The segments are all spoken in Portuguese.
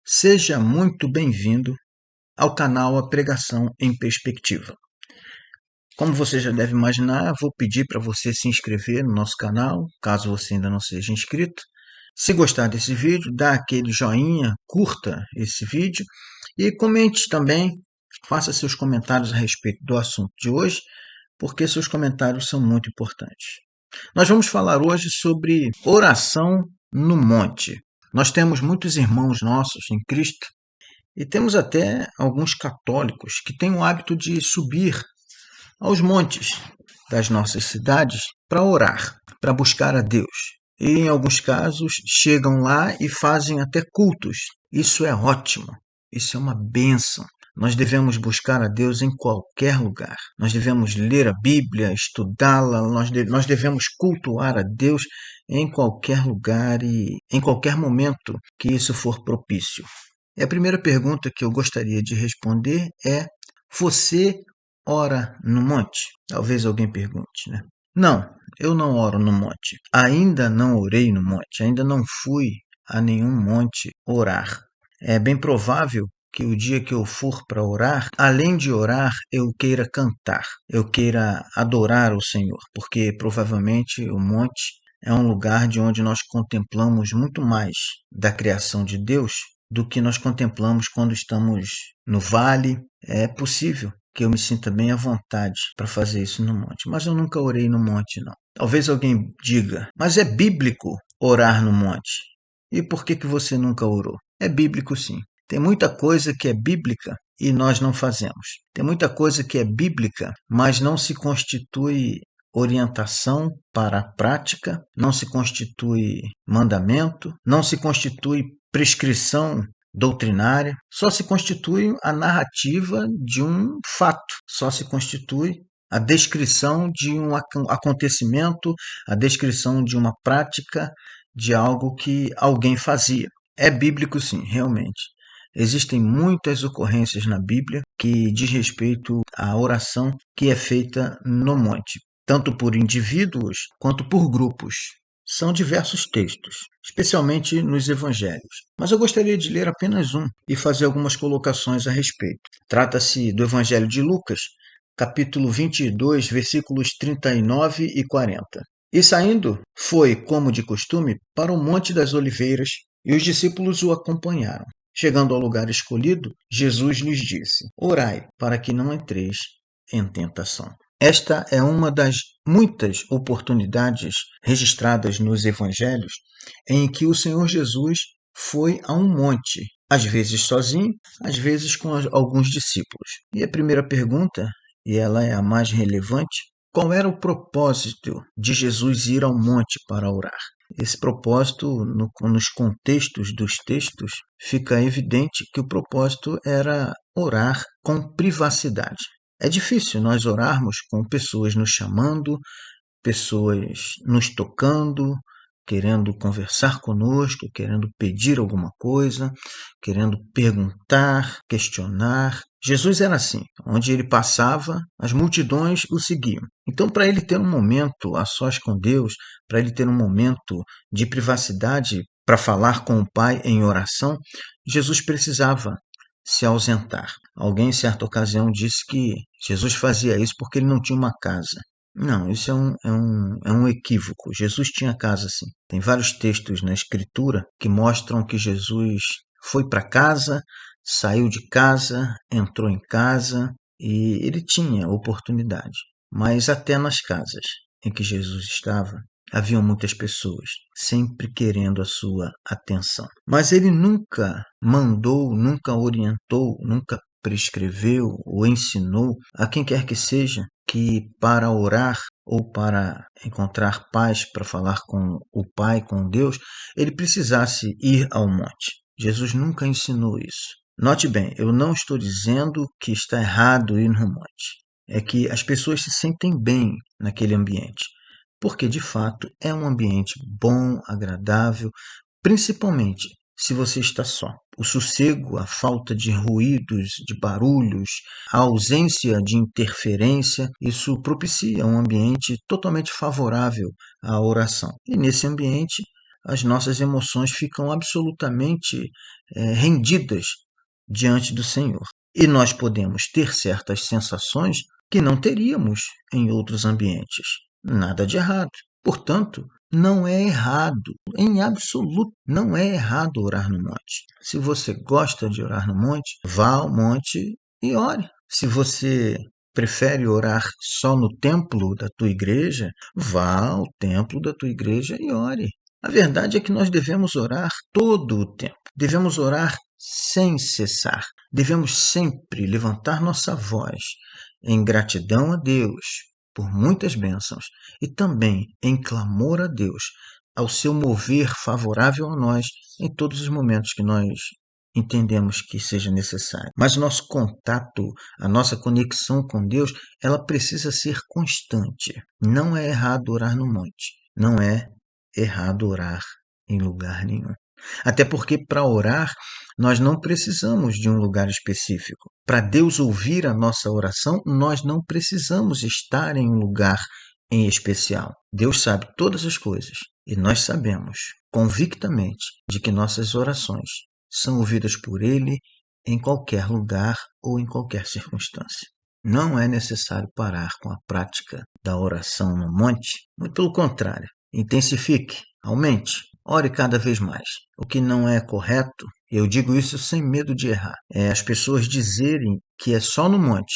Seja muito bem-vindo ao canal A Pregação em Perspectiva. Como você já deve imaginar, vou pedir para você se inscrever no nosso canal, caso você ainda não seja inscrito. Se gostar desse vídeo, dá aquele joinha, curta esse vídeo e comente também, faça seus comentários a respeito do assunto de hoje, porque seus comentários são muito importantes. Nós vamos falar hoje sobre oração no monte. Nós temos muitos irmãos nossos em Cristo e temos até alguns católicos que têm o hábito de subir aos montes das nossas cidades para orar, para buscar a Deus. E em alguns casos chegam lá e fazem até cultos. Isso é ótimo, isso é uma bênção. Nós devemos buscar a Deus em qualquer lugar. Nós devemos ler a Bíblia, estudá-la, nós devemos cultuar a Deus em qualquer lugar e em qualquer momento que isso for propício. E a primeira pergunta que eu gostaria de responder é: você ora no monte? Talvez alguém pergunte, né? Não, eu não oro no monte. Ainda não orei no monte, ainda não fui a nenhum monte orar. É bem provável que o dia que eu for para orar, além de orar, eu queira cantar, eu queira adorar o Senhor, porque provavelmente o monte é um lugar de onde nós contemplamos muito mais da criação de Deus do que nós contemplamos quando estamos no vale. É possível que eu me sinta bem à vontade para fazer isso no monte, mas eu nunca orei no monte, não. Talvez alguém diga, mas é bíblico orar no monte. E por que você nunca orou? É bíblico, sim. Tem muita coisa que é bíblica e nós não fazemos. Tem muita coisa que é bíblica, mas não se constitui orientação para a prática, não se constitui mandamento, não se constitui prescrição doutrinária, só se constitui a narrativa de um fato, só se constitui a descrição de um acontecimento, a descrição de uma prática, de algo que alguém fazia. É bíblico, sim, realmente. Existem muitas ocorrências na Bíblia que diz respeito à oração que é feita no monte, tanto por indivíduos quanto por grupos. São diversos textos, especialmente nos evangelhos. Mas eu gostaria de ler apenas um e fazer algumas colocações a respeito. Trata-se do Evangelho de Lucas, capítulo 22, versículos 39 e 40. E saindo, foi, como de costume, para o Monte das Oliveiras, e os discípulos o acompanharam. Chegando ao lugar escolhido, Jesus lhes disse: Orai, para que não entreis em tentação. Esta é uma das muitas oportunidades registradas nos evangelhos em que o Senhor Jesus foi a um monte, às vezes sozinho, às vezes com alguns discípulos. E a primeira pergunta, e ela é a mais relevante: qual era o propósito de Jesus ir ao monte para orar? Esse propósito, nos contextos dos textos, fica evidente que o propósito era orar com privacidade. É difícil nós orarmos com pessoas nos chamando, pessoas nos tocando, querendo conversar conosco, querendo pedir alguma coisa, querendo perguntar, questionar. Jesus era assim, onde ele passava, as multidões o seguiam. Então, para ele ter um momento a sós com Deus, para ele ter um momento de privacidade para falar com o Pai em oração, Jesus precisava se ausentar. Alguém, em certa ocasião, disse que Jesus fazia isso porque ele não tinha uma casa. Não, isso é um equívoco. Jesus tinha casa, sim. Tem vários textos na Escritura que mostram que Jesus foi para casa, saiu de casa, entrou em casa e ele tinha oportunidade. Mas até nas casas em que Jesus estava, haviam muitas pessoas, sempre querendo a sua atenção. Mas ele nunca mandou, nunca orientou, nunca prescreveu ou ensinou a quem quer que seja que para orar ou para encontrar paz, para falar com o Pai, com Deus, ele precisasse ir ao monte. Jesus nunca ensinou isso. Note bem, eu não estou dizendo que está errado ir no monte. É que as pessoas se sentem bem naquele ambiente, porque de fato é um ambiente bom, agradável, principalmente se você está só. O sossego, a falta de ruídos, de barulhos, a ausência de interferência, isso propicia um ambiente totalmente favorável à oração. E nesse ambiente, as nossas emoções ficam absolutamente rendidas diante do Senhor. E nós podemos ter certas sensações que não teríamos em outros ambientes. Nada de errado. Portanto, não é errado, em absoluto, não é errado orar no monte. Se você gosta de orar no monte, vá ao monte e ore. Se você prefere orar só no templo da tua igreja, vá ao templo da tua igreja e ore. A verdade é que nós devemos orar todo o tempo. Devemos orar sem cessar. Devemos sempre levantar nossa voz em gratidão a Deus por muitas bênçãos e também em clamor a Deus ao seu mover favorável a nós em todos os momentos que nós entendemos que seja necessário. Mas o nosso contato, a nossa conexão com Deus, ela precisa ser constante. Não é errado orar no monte. Não é errado orar em lugar nenhum. Até porque para orar, nós não precisamos de um lugar específico. Para Deus ouvir a nossa oração, nós não precisamos estar em um lugar em especial. Deus sabe todas as coisas e nós sabemos convictamente de que nossas orações são ouvidas por Ele em qualquer lugar ou em qualquer circunstância. Não é necessário parar com a prática da oração no monte, muito pelo contrário, intensifique, aumente, ore cada vez mais. O que não é correto, eu digo isso sem medo de errar, é as pessoas dizerem que é só no monte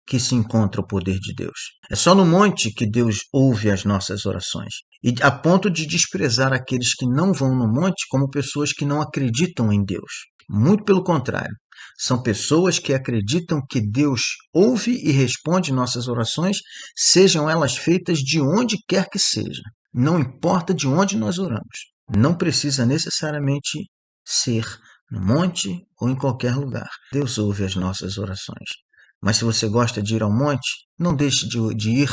que se encontra o poder de Deus. É só no monte que Deus ouve as nossas orações. E a ponto de desprezar aqueles que não vão no monte como pessoas que não acreditam em Deus. Muito pelo contrário. São pessoas que acreditam que Deus ouve e responde nossas orações, sejam elas feitas de onde quer que seja. Não importa de onde nós oramos. Não precisa necessariamente ser no monte ou em qualquer lugar. Deus ouve as nossas orações. Mas se você gosta de ir ao monte, não deixe de ir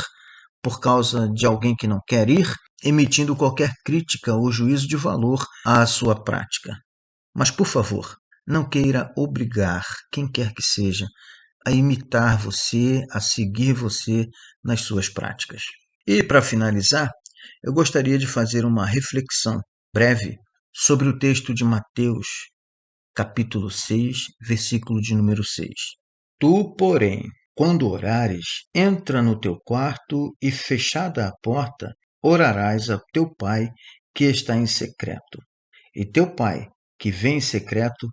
por causa de alguém que não quer ir, emitindo qualquer crítica ou juízo de valor à sua prática. Mas, por favor, não queira obrigar quem quer que seja a imitar você, a seguir você nas suas práticas. E, para finalizar, eu gostaria de fazer uma reflexão breve sobre o texto de Mateus, capítulo 6, versículo de número 6. Tu, porém, quando orares, entra no teu quarto e, fechada a porta, orarás ao teu Pai que está em secreto. E teu Pai, que vem em secreto,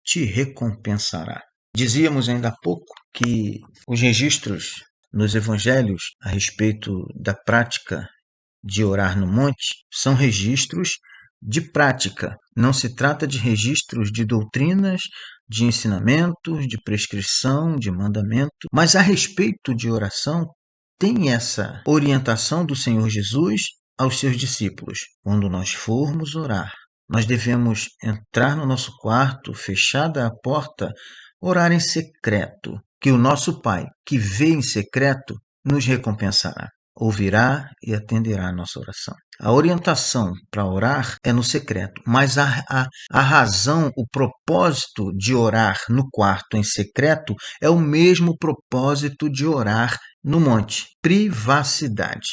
te recompensará. Dizíamos ainda há pouco que os registros nos evangelhos a respeito da prática de orar no monte são registros de prática. Não se trata de registros de doutrinas, de ensinamentos, de prescrição, de mandamento, mas a respeito de oração tem essa orientação do Senhor Jesus aos seus discípulos. Quando nós formos orar, nós devemos entrar no nosso quarto, fechada a porta, orar em secreto, que o nosso Pai, que vê em secreto, nos recompensará. Ouvirá e atenderá a nossa oração. A orientação para orar é no secreto, mas a razão, o propósito de orar no quarto em secreto é o mesmo propósito de orar no monte, privacidade.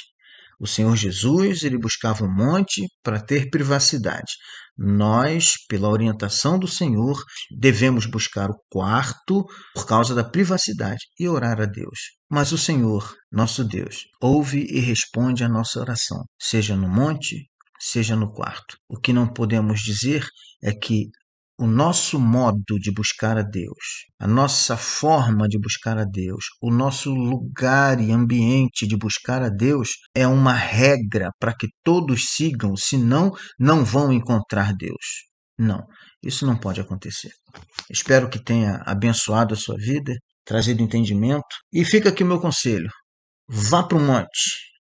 O Senhor Jesus, ele buscava um monte para ter privacidade. Nós, pela orientação do Senhor, devemos buscar o quarto por causa da privacidade e orar a Deus. Mas o Senhor, nosso Deus, ouve e responde a nossa oração, seja no monte, seja no quarto. O que não podemos dizer é que o nosso modo de buscar a Deus, a nossa forma de buscar a Deus, o nosso lugar e ambiente de buscar a Deus é uma regra para que todos sigam, senão não vão encontrar Deus. Não, isso não pode acontecer. Espero que tenha abençoado a sua vida, trazido entendimento. E fica aqui o meu conselho: vá para o monte,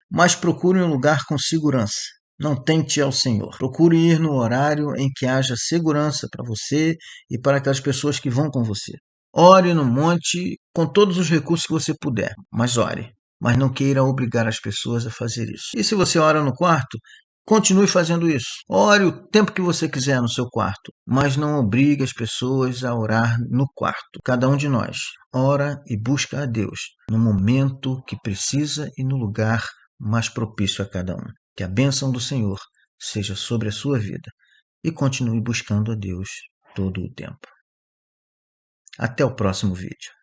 mas procure um lugar com segurança. Não tente ao Senhor. Procure ir no horário em que haja segurança para você e para aquelas pessoas que vão com você. Ore no monte com todos os recursos que você puder, mas ore. Mas não queira obrigar as pessoas a fazer isso. E se você ora no quarto, continue fazendo isso. Ore o tempo que você quiser no seu quarto, mas não obrigue as pessoas a orar no quarto. Cada um de nós ora e busca a Deus no momento que precisa e no lugar mais propício a cada um. Que a bênção do Senhor seja sobre a sua vida e continue buscando a Deus todo o tempo. Até o próximo vídeo.